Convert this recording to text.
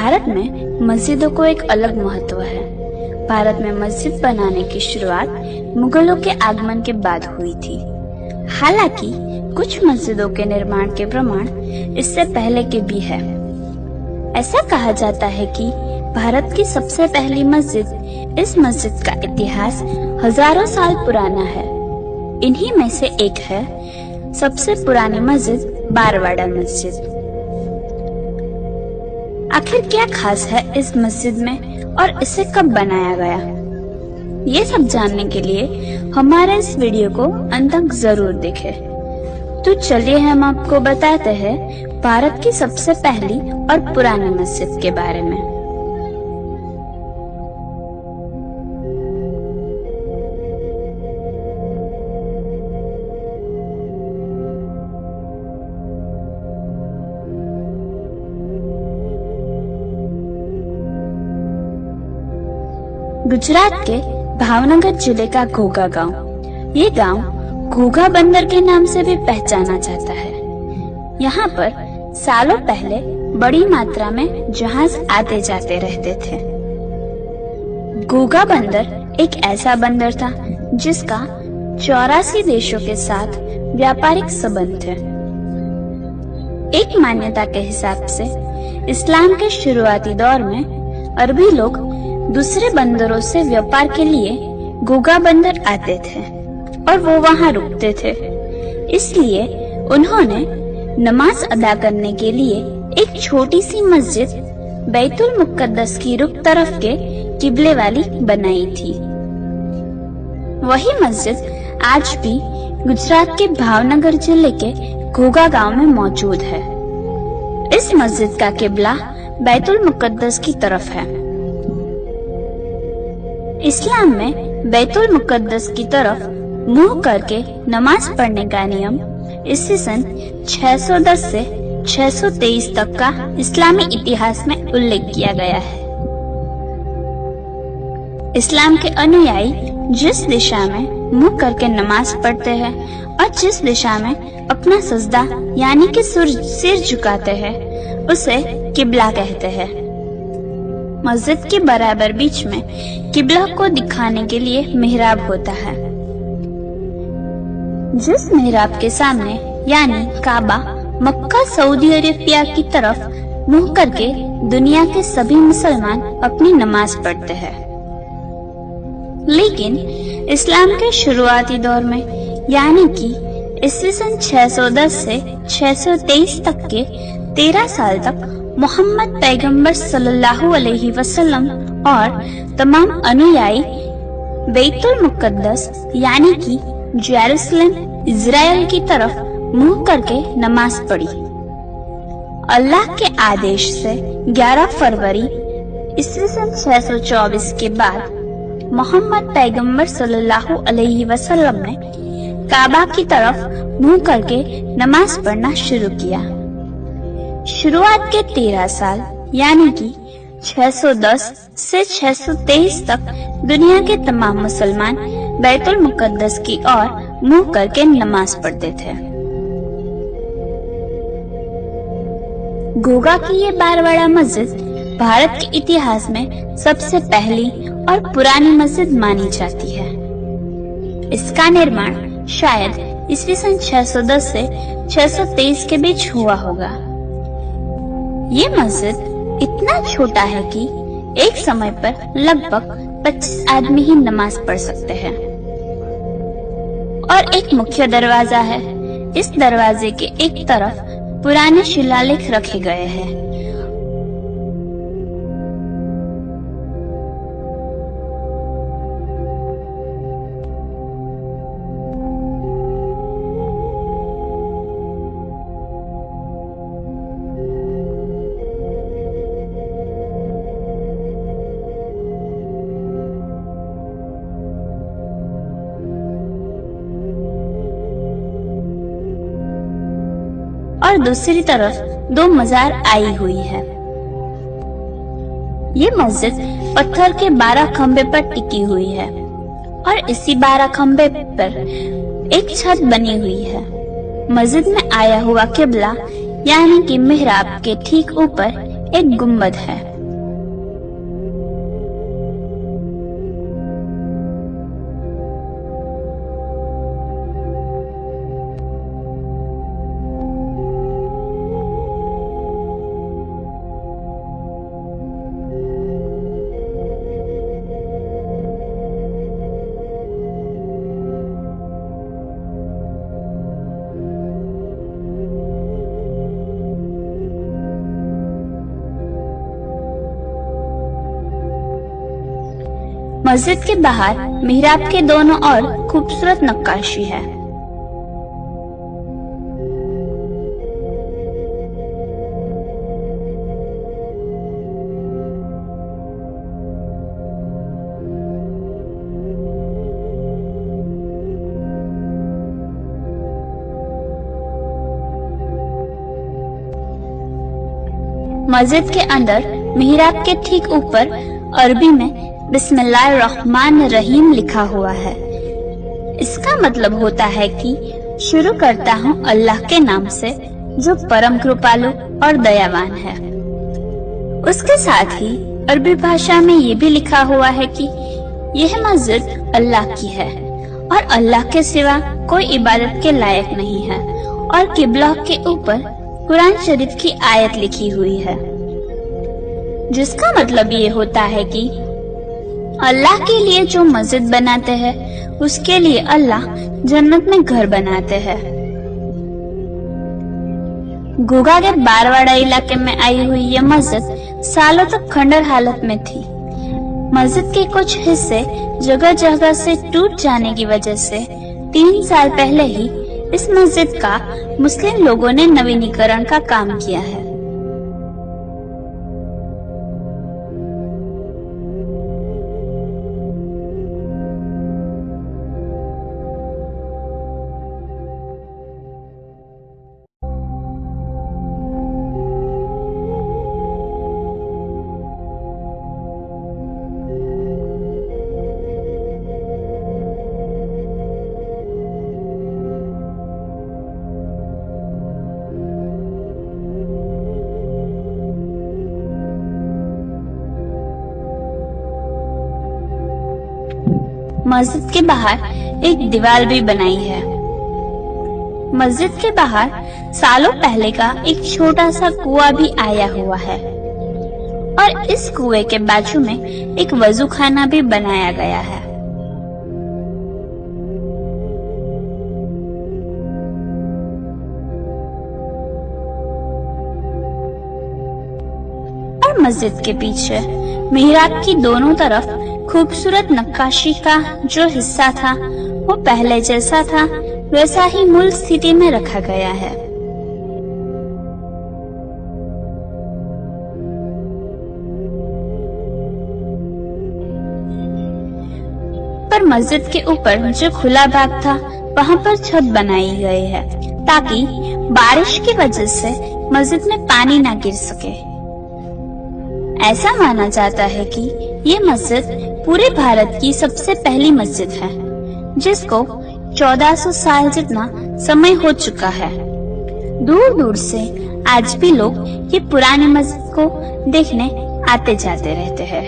भारत में मस्जिदों को एक अलग महत्व है। भारत में मस्जिद बनाने की शुरुआत मुगलों के आगमन के बाद हुई थी। हालांकि कुछ मस्जिदों के निर्माण के प्रमाण इससे पहले के भी है। ऐसा कहा जाता है कि भारत की सबसे पहली मस्जिद, इस मस्जिद का इतिहास हजारों साल पुराना है। इन्हीं में से एक है सबसे पुरानी मस्जिद, बारवाड़ा मस्जिद। आखिर क्या खास है इस मस्जिद में और इसे कब बनाया गया? ये सब जानने के लिए हमारे इस वीडियो को अंत तक जरूर देखें। तो चलिए हम आपको बताते हैं भारत की सबसे पहली और पुरानी मस्जिद के बारे में। गुजरात के भावनगर जिले का घोघा गांव। ये गांव घोघा बंदर के नाम से भी पहचाना जाता है। यहाँ पर सालों पहले बड़ी मात्रा में जहाज आते जाते रहते थे। घोघा बंदर एक ऐसा बंदर था जिसका 84 देशों के साथ व्यापारिक संबंध थे। एक मान्यता के हिसाब से इस्लाम के शुरुआती दौर में अरबी लोग दूसरे बंदरों से व्यापार के लिए घोघा बंदर आते थे और वो वहाँ रुकते थे। इसलिए उन्होंने नमाज अदा करने के लिए एक छोटी सी मस्जिद बैतुल मुक़द्दस की रुख तरफ के किबले वाली बनाई थी। वही मस्जिद आज भी गुजरात के भावनगर जिले के घोघा गांव में मौजूद है। इस मस्जिद का किबला बैतुल मुक़द्दस की तरफ है। इस्लाम में बैतुल मुक़द्दस की तरफ मुंह करके नमाज पढ़ने का नियम ईस्वी सन 610 से 623 तक का इस्लामी इतिहास में उल्लेख किया गया है। इस्लाम के अनुयायी जिस दिशा में मुंह करके नमाज पढ़ते हैं और जिस दिशा में अपना सजदा यानी कि सिर झुकाते हैं उसे किबला कहते हैं। मस्जिद के बराबर बीच में किबला को दिखाने के लिए मिहराब होता है। जिस मिहराब के सामने यानी काबा मक्का सऊदी अरेबिया की तरफ मुंह करके दुनिया के सभी मुसलमान अपनी नमाज पढ़ते हैं। लेकिन इस्लाम के शुरुआती दौर में यानी कि ईस्वी सन 610 से 623 तक के 13 साल तक मोहम्मद पैगंबर सल्लल्लाहु अलैहि वसल्लम और तमाम अनुयायी बैतुल मुक़द्दस यानी कि जेरूसलम इज़राइल की तरफ मुंह करके नमाज पढ़ी। अल्लाह के आदेश से 11 फरवरी ईस्वी सन 624 के बाद मोहम्मद पैगंबर सल्लल्लाहु अलैहि वसल्लम ने काबा की तरफ मुंह करके नमाज पढ़ना शुरू किया। शुरुआत के 13 साल यानी कि 610 से 623 तक दुनिया के तमाम मुसलमान बैतुल मुक़द्दस की ओर मुंह करके नमाज पढ़ते थे। घोघा की ये बारवाड़ा मस्जिद भारत के इतिहास में सबसे पहली और पुरानी मस्जिद मानी जाती है। इसका निर्माण शायद ईस्वी सन 610 से 623 के बीच हुआ होगा। ये मस्जिद इतना छोटा है कि एक समय पर लगभग 25 आदमी ही नमाज पढ़ सकते हैं। और एक मुख्य दरवाजा है। इस दरवाजे के एक तरफ पुराने शिलालेख रखे गए हैं। और दूसरी तरफ 2 मजार आई हुई है। ये मस्जिद पत्थर के 12 खंबे पर टिकी हुई है और इसी 12 खंबे पर एक छत बनी हुई है। मस्जिद में आया हुआ किबला यानी कि मिहराब के ठीक ऊपर एक गुम्बद है। मस्जिद के बाहर मिहराब के दोनों ओर खूबसूरत नक्काशी है। मस्जिद के अंदर मिहराब के ठीक ऊपर अरबी में बिस्मिल्लाहिर्रहमानिर्रहीम लिखा हुआ है। इसका मतलब होता है कि शुरू करता हूँ अल्लाह के नाम से जो परम कृपालु और दयावान है। उसके साथ ही अरबी भाषा में ये भी लिखा हुआ है कि यह मस्जिद अल्लाह की है और अल्लाह के सिवा कोई इबादत के लायक नहीं है, और किबला के ऊपर कुरान शरीफ की आयत लिखी हुई है, जिसका मतलब ये होता है कि अल्लाह के लिए जो मस्जिद बनाते हैं उसके लिए अल्लाह जन्नत में घर बनाते हैं। घूघा के बारवाड़ा इलाके में आई हुई यह मस्जिद सालों तक खंडर हालत में थी। मस्जिद के कुछ हिस्से जगह जगह से टूट जाने की वजह से 3 साल पहले ही इस मस्जिद का मुस्लिम लोगों ने नवीनीकरण का काम किया है। मस्जिद के बाहर एक दीवार भी बनाई है। मस्जिद के बाहर सालों पहले का एक छोटा सा कुआं भी आया हुआ है और इस कुएं के बाजू में एक वजू खाना भी बनाया गया है। और मस्जिद के पीछे मिहराब की दोनों तरफ खूबसूरत नक्काशी का जो हिस्सा था वो पहले जैसा था वैसा ही मूल स्थिति में रखा गया है। पर मस्जिद के ऊपर जो खुला भाग था वहाँ पर छत बनाई गई है ताकि बारिश की वजह से मस्जिद में पानी ना गिर सके। ऐसा माना जाता है कि ये मस्जिद पूरे भारत की सबसे पहली मस्जिद है, जिसको 1400 साल जितना समय हो चुका है। दूर दूर से आज भी लोग ये पुरानी मस्जिद को देखने आते जाते रहते हैं।